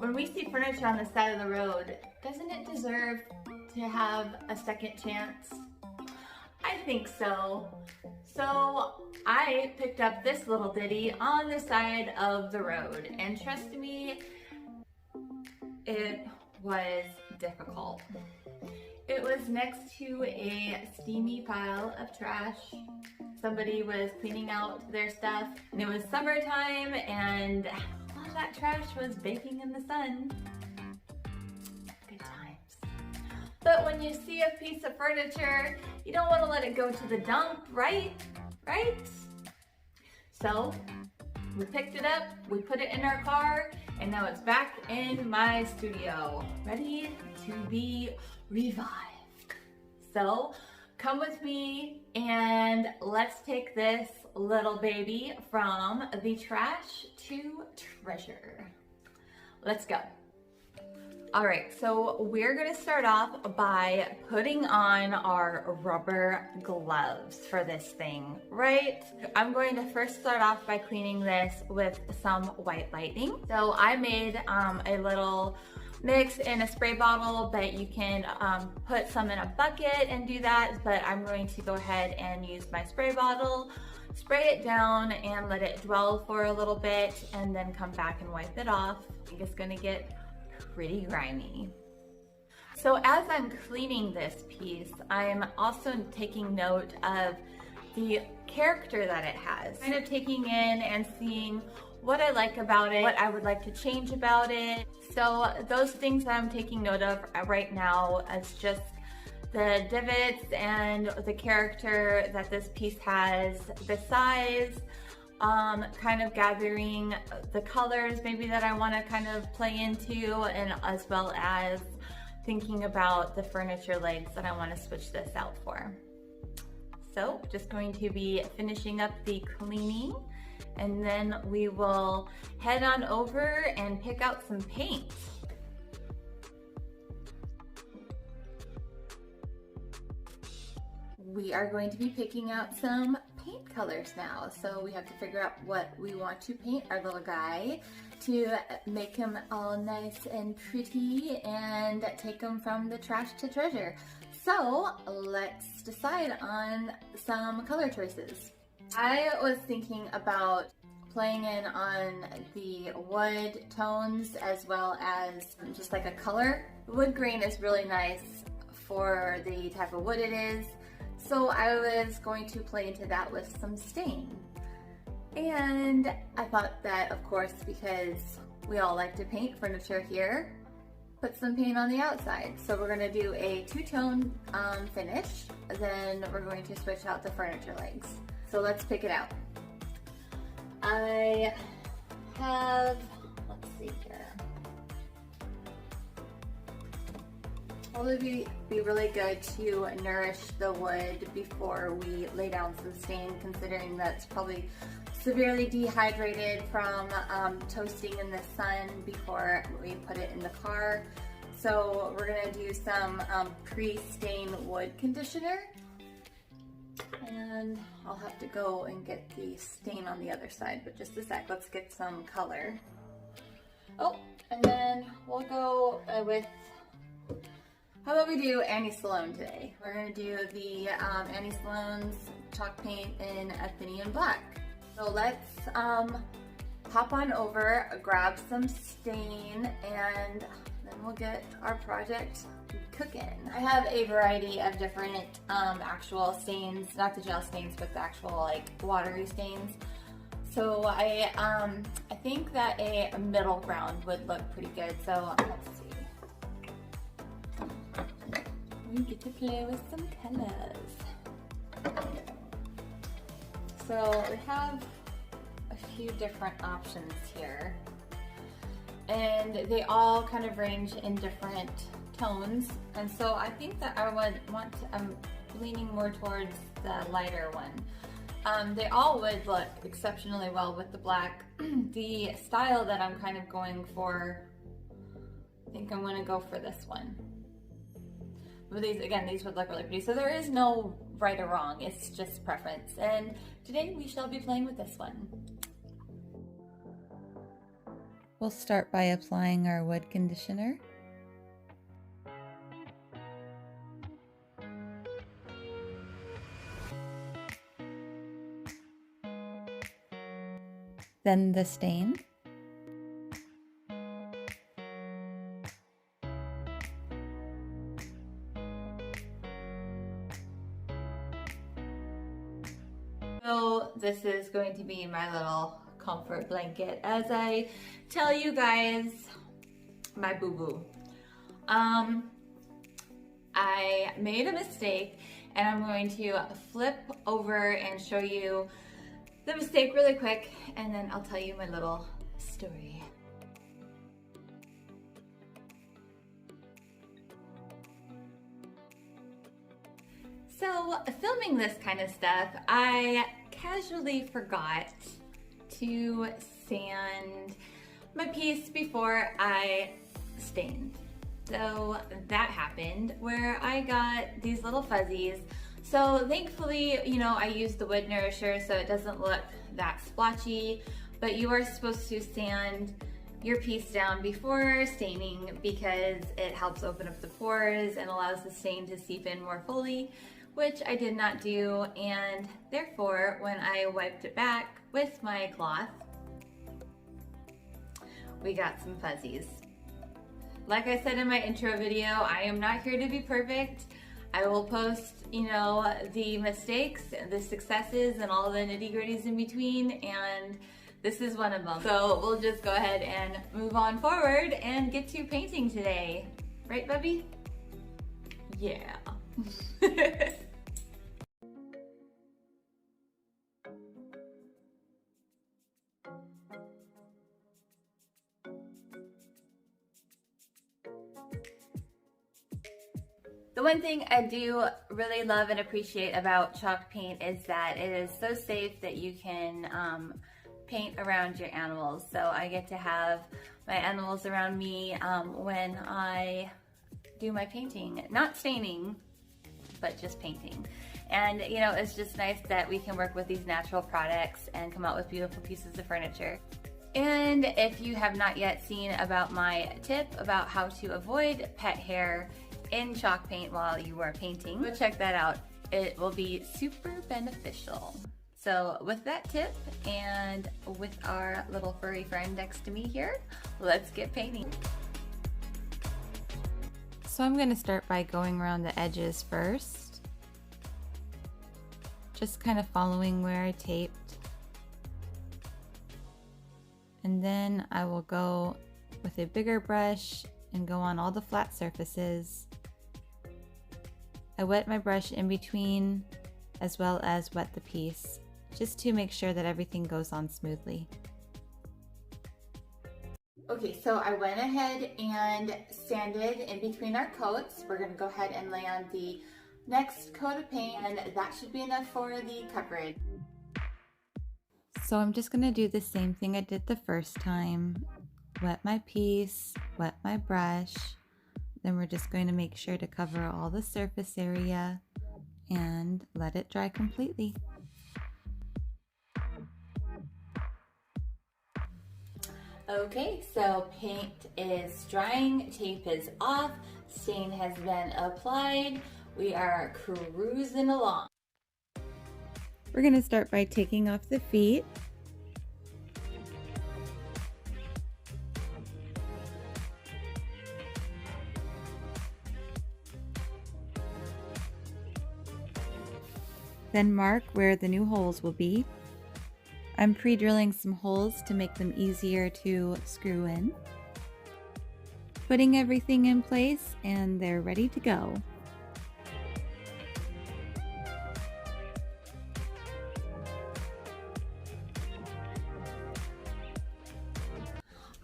When we see furniture on the side of the road, doesn't it deserve to have a second chance? I think so. So I picked up this little ditty on the side of the road, and trust me, it was difficult. It was next to a steamy pile of trash. Somebody was cleaning out their stuff, and it was summertime, and all of that trash was baking in the sun. Good times. But when you see a piece of furniture, you don't want to let it go to the dump, right? Right? So we picked it up, we put it in our car, and now it's back in my studio, ready to be revived. So come with me and let's take this little baby from the trash to treasure. Let's go. All right, so we're gonna start off by putting on our rubber gloves for this thing, right? I'm going to first start off by cleaning this with some white lightning. So I made a little mix in a spray bottle, but you can put some in a bucket and do that, but I'm going to go ahead and use my spray bottle, spray it down and let it dwell for a little bit, and then come back and wipe it off. I think it's gonna get pretty grimy. So as I'm cleaning this piece, I'm also taking note of the character that it has. Kind of taking in and seeing what I like about it, what I would like to change about it. So those things that I'm taking note of right now is just the divots and the character that this piece has, the size, kind of gathering the colors maybe that I want to kind of play into, and as well as thinking about the furniture legs that I want to switch this out for. So just going to be finishing up the cleaning, and then we will head on over and pick out some paint. We are going to be picking out some paint colors now. So we have to figure out what we want to paint our little guy to make him all nice and pretty and take him from the trash to treasure. So let's decide on some color choices. I was thinking about playing in on the wood tones as well as just like a color. Wood grain is really nice for the type of wood it is. So I was going to play into that with some stain. And I thought that, of course, because we all like to paint furniture here, put some paint on the outside. So we're gonna do a two-tone finish. Then we're going to switch out the furniture legs. So let's pick it out. I have, let's see here. Probably be really good to nourish the wood before we lay down some stain, considering that's probably severely dehydrated from toasting in the sun before we put it in the car. So we're gonna do some pre-stain wood conditioner, and I'll have to go and get the stain on the other side, but just a sec, let's get some color. Oh, and then we'll go with, how about we do Annie Sloan today? We're gonna do the Annie Sloan's chalk paint in Athenian black. So let's hop on over, grab some stain, and then we'll get our project cooking. I have a variety of different actual stains, not the gel stains, but the actual like watery stains. So I think that a middle ground would look pretty good. So let's see. We get to play with some colors. So we have a few different options here, and they all kind of range in different tones. And so I think that I would want to, I'm leaning more towards the lighter one. They all would look exceptionally well with the black. The style that I'm kind of going for, I think I'm gonna go for this one. But these, again, these would look really pretty. So there is no right or wrong, it's just preference. And today we shall be playing with this one. We'll start by applying our wood conditioner. Then the stain. So this is going to be my little comfort blanket as I tell you guys my boo-boo. I made a mistake and I'm going to flip over and show you the mistake really quick, and then I'll tell you my little story. So filming this kind of stuff, I casually forgot to sand my piece before I stained. So that happened where I got these little fuzzies. So thankfully, you know, I used the wood nourisher so it doesn't look that splotchy, but you are supposed to sand your piece down before staining because it helps open up the pores and allows the stain to seep in more fully, which I did not do, and therefore when I wiped it back with my cloth, we got some fuzzies. Like I said in my intro video, I am not here to be perfect. I will post, you know, the mistakes, the successes, and all the nitty-gritties in between, and this is one of them. So we'll just go ahead and move on forward and get to painting today. Right, Bubby? Yeah. The one thing I do really love and appreciate about chalk paint is that it is so safe that you can paint around your animals. So I get to have my animals around me when I do my painting. Not staining, but just painting. And you know, it's just nice that we can work with these natural products and come out with beautiful pieces of furniture. And if you have not yet seen about my tip about how to avoid pet hair in chalk paint while you are painting, go check that out. It will be super beneficial. So with that tip and with our little furry friend next to me here, let's get painting. So I'm going to start by going around the edges first, just kind of following where I taped. And then I will go with a bigger brush and go on all the flat surfaces. I wet my brush in between as well as wet the piece, just to make sure that everything goes on smoothly. Okay, so I went ahead and sanded in between our coats. We're gonna go ahead and lay on the next coat of paint, and that should be enough for the coverage. So I'm just gonna do the same thing I did the first time. Wet my piece, wet my brush. Then we're just going to make sure to cover all the surface area and let it dry completely. Okay, so paint is drying, tape is off, stain has been applied. We are cruising along. We're going to start by taking off the feet. Then mark where the new holes will be. I'm pre-drilling some holes to make them easier to screw in. Putting everything in place and they're ready to go.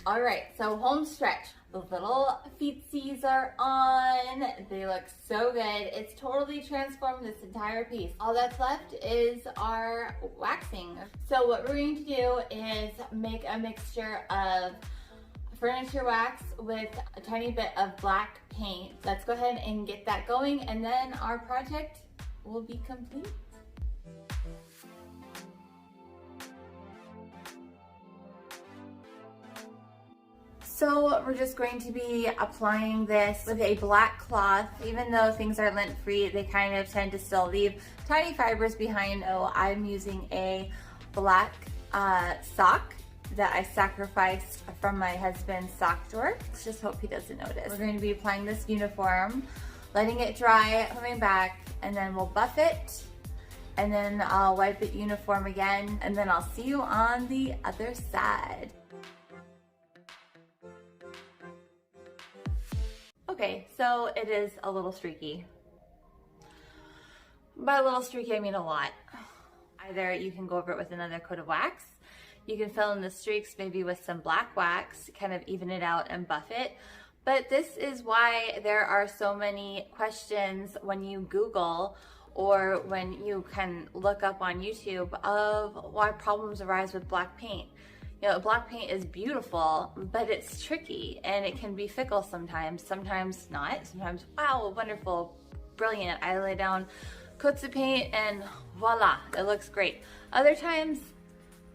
All right, so home stretch. The little feetsies are on. They look so good. It's totally transformed this entire piece. All that's left is our waxing. So what we're going to do is make a mixture of furniture wax with a tiny bit of black paint. Let's go ahead and get that going, and then our project will be complete. So we're just going to be applying this with a black cloth. Even though things are lint free, they kind of tend to still leave tiny fibers behind. So I'm using a black sock that I sacrificed from my husband's sock drawer. Let's just hope he doesn't notice. We're going to be applying this uniform, letting it dry, coming back, and then we'll buff it, and then I'll wipe it uniform again, and then I'll see you on the other side. Okay, so it is a little streaky. By a little streaky, I mean a lot. Either you can go over it with another coat of wax, you can fill in the streaks maybe with some black wax, kind of even it out and buff it. But this is why there are so many questions when you Google or when you can look up on YouTube of why problems arise with black paint. You know, black paint is beautiful, but it's tricky and it can be fickle sometimes, sometimes not. Sometimes, wow, wonderful, brilliant. I lay down coats of paint and voila, it looks great. Other times,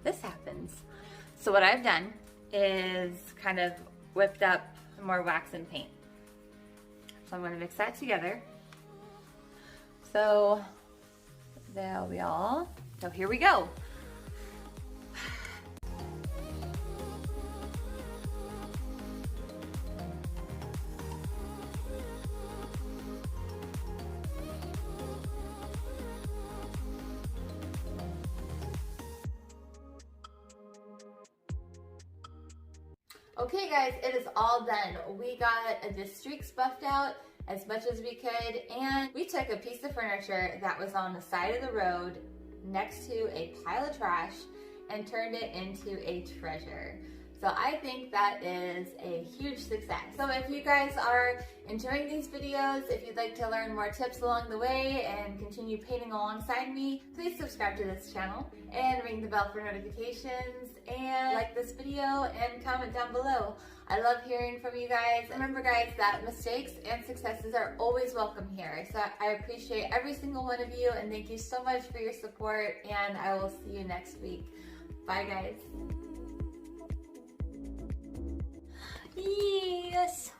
this happens. So what I've done is kind of whipped up some more wax and paint. So I'm going to mix that together. So there we all. So here we go. Okay guys, it is all done. We got the streaks buffed out as much as we could, and we took a piece of furniture that was on the side of the road next to a pile of trash and turned it into a treasure. So I think that is a huge success. So if you guys are enjoying these videos, if you'd like to learn more tips along the way and continue painting alongside me, please subscribe to this channel and ring the bell for notifications and like this video and comment down below. I love hearing from you guys. Remember guys that mistakes and successes are always welcome here. So I appreciate every single one of you and thank you so much for your support, and I will see you next week. Bye guys. Yes.